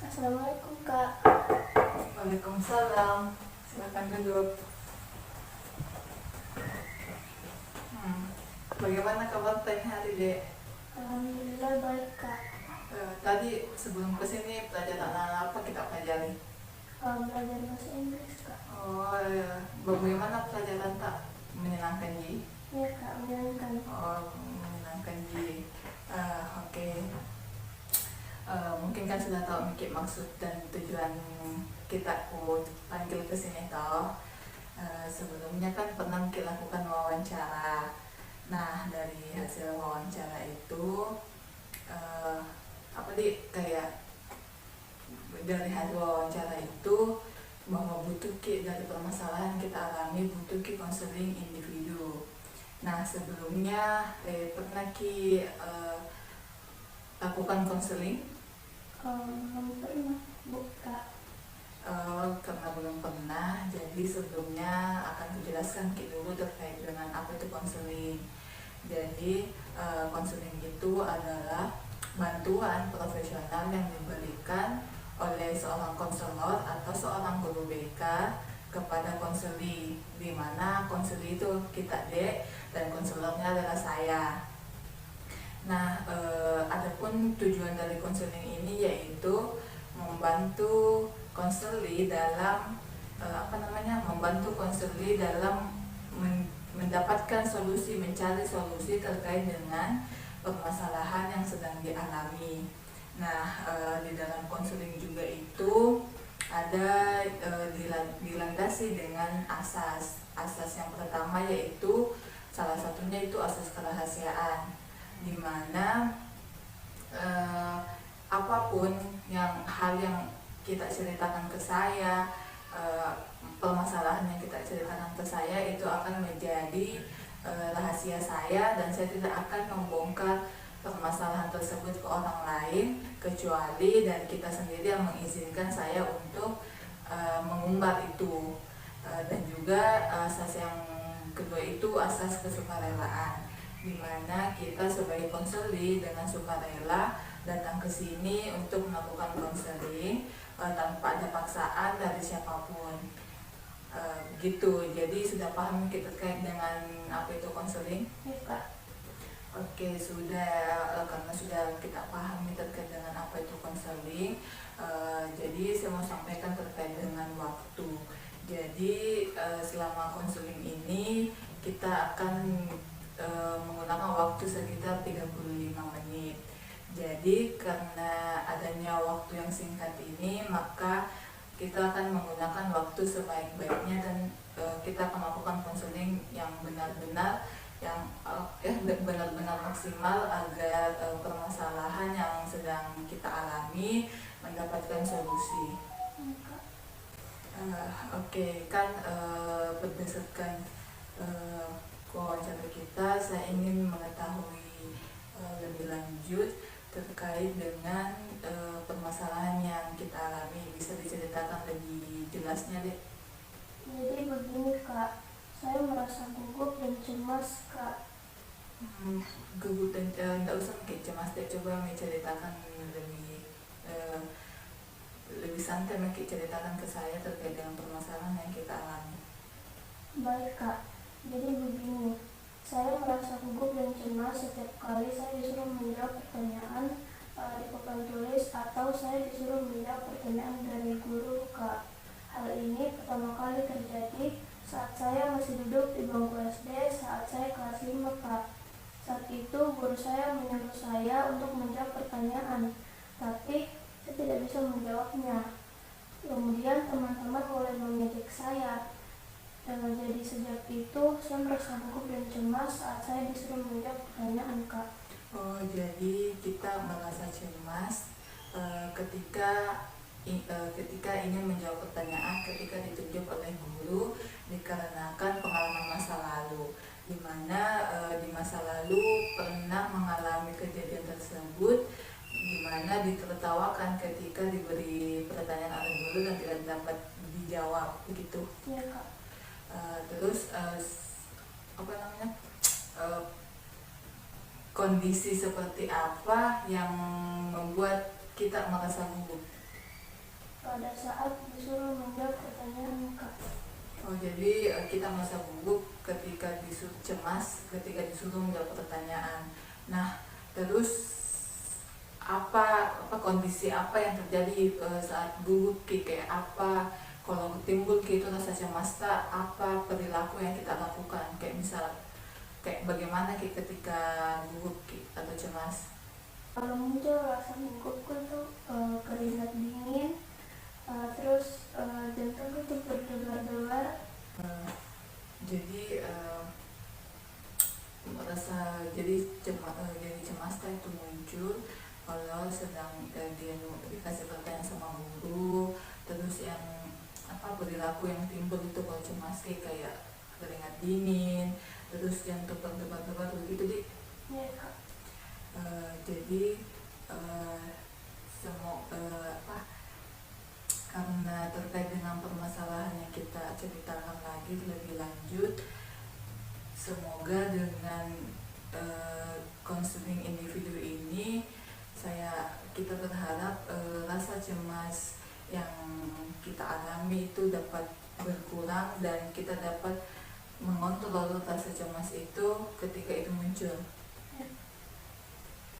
Assalamualaikum Kak. Waalaikumsalam. Silakan duduk. Bagaimana kabar tanya hari, Dek? Alhamdulillah baik Kak. Tadi sebelum kesini pelajaran apa kita pelajari? Belajar bahasa Inggris Kak. Oh ya, bagaimana pelajaran tak? Menyenangkan Ji? Ya Kak, menyenangkan. Oh, menyenangkan Ji. Oke. Mungkin kan sudah tahu Miki maksud dan tujuan kita panggil kesini toh. Sebelumnya kan pernah Miki lakukan wawancara. Nah, dari hasil wawancara itu kayak dari hasil wawancara itu bahwa butuh dari permasalahan kita alami butuh konseling individu. Nah, sebelumnya pernah lakukan konseling? Belum pernah Bu Kak. Karena belum pernah, jadi sebelumnya akan dijelaskan dulu terkait dengan apa itu konseling. Jadi konseling itu adalah bantuan profesional yang diberikan oleh seorang konselor atau seorang guru BK kepada konseli, di mana konseli itu kita Dek dan konselornya adalah saya. Nah, adapun tujuan dari konseling ini yaitu membantu konseli dalam mendapatkan solusi, mencari solusi terkait dengan permasalahan yang sedang dialami. Nah, di dalam konseling juga itu ada dilandasi dengan asas yang pertama, yaitu salah satunya itu asas kerahasiaan, di mana apapun hal yang kita ceritakan ke saya, permasalahan yang kita ceritakan ke saya itu akan menjadi rahasia saya, dan saya tidak akan membongkar permasalahan tersebut ke orang lain kecuali dan kita sendiri yang mengizinkan saya untuk mengumbar itu. Dan juga asas yang kedua itu asas kesukarelaan, di mana kita sebagai konseli dengan sukarela datang ke sini untuk melakukan konseling tanpa ada paksaan dari siapapun. Gitu. Jadi sudah paham kita terkait dengan apa itu konseling? Ya Kak. Oke, sudah. Karena sudah kita pahami terkait dengan apa itu konseling, jadi saya mau sampaikan terkait dengan waktu. Jadi selama konseling ini kita akan menggunakan waktu sekitar 35 menit. Jadi karena adanya waktu yang singkat ini, maka kita akan menggunakan waktu sebaik-baiknya, dan kita akan melakukan konseling yang benar-benar maksimal agar permasalahan yang sedang kita alami mendapatkan solusi. Oke, kan berdasarkan wawancara kita, saya ingin mengetahui lebih lanjut terkait dengan permasalahan yang kita alami. Bisa diceritakan lebih jelasnya, Dek? Jadi begini Kak, saya merasa gugup dan cemas Kak. Gugup dan tidak usah kayak cemas, Dek. Coba menceritakan lebih santai, ceritakan ke saya terkait dengan permasalahan yang kita alami. Baik Kak, jadi begini, saya merasa gugup dan cemas setiap kali saya disuruh menjawab pertanyaan di papan tulis, atau saya disuruh menjawab pertanyaan dari guru Kak. Hal ini pertama kali terjadi saat saya masih duduk di bangku SD saat saya kelas 5 Kak. Saat itu guru saya menyuruh saya untuk menjawab pertanyaan, tapi saya tidak bisa menjawabnya. Kemudian teman-teman mulai mengejek saya. Jadi sejak itu saya merasa gugup dan cemas saat saya disuruh menjawab pertanyaan Kak. Oh, jadi kita merasa cemas ketika ingin menjawab pertanyaan ketika ditunjuk oleh guru, dikarenakan pengalaman masa lalu, di mana di masa lalu pernah mengalami kejadian tersebut, di mana ditertawakan ketika diberi pertanyaan oleh guru dan tidak dapat dijawab, begitu. Iya Kak. Terus kondisi seperti apa yang membuat kita merasa gugup? pada saat disuruh menjawab pertanyaan Kak. Oh, jadi kita merasa gugup ketika cemas ketika disuruh menjawab pertanyaan. Nah, terus apa kondisi apa yang terjadi saat gugup Ki? Kayak apa kalau timbul Ki itu rasa cemas tak, apa perilaku yang kita lakukan? Kayak misal kayak bagaimana Ki ketika gugup Ki atau cemas? Kalau muncul rasa gugupku itu keringat dingin, terus jantungku itu berdebar-debar. Jadi merasa jadi cemas itu muncul kalau sedang dia dikasih pertanyaan sama guru, terus yang perilaku yang timbul itu kalau cemas kayak keringat dingin, terus jantung berdebar-debar begitu di. Iya Kak. Jadi semua karena terkait dengan permasalahan yang kita ceritakan lagi lebih lanjut, semoga dengan konseling individu ini kita berharap rasa cemas yang kita alami itu dapat berkurang dan kita dapat mengontrol rasa cemas itu ketika itu muncul.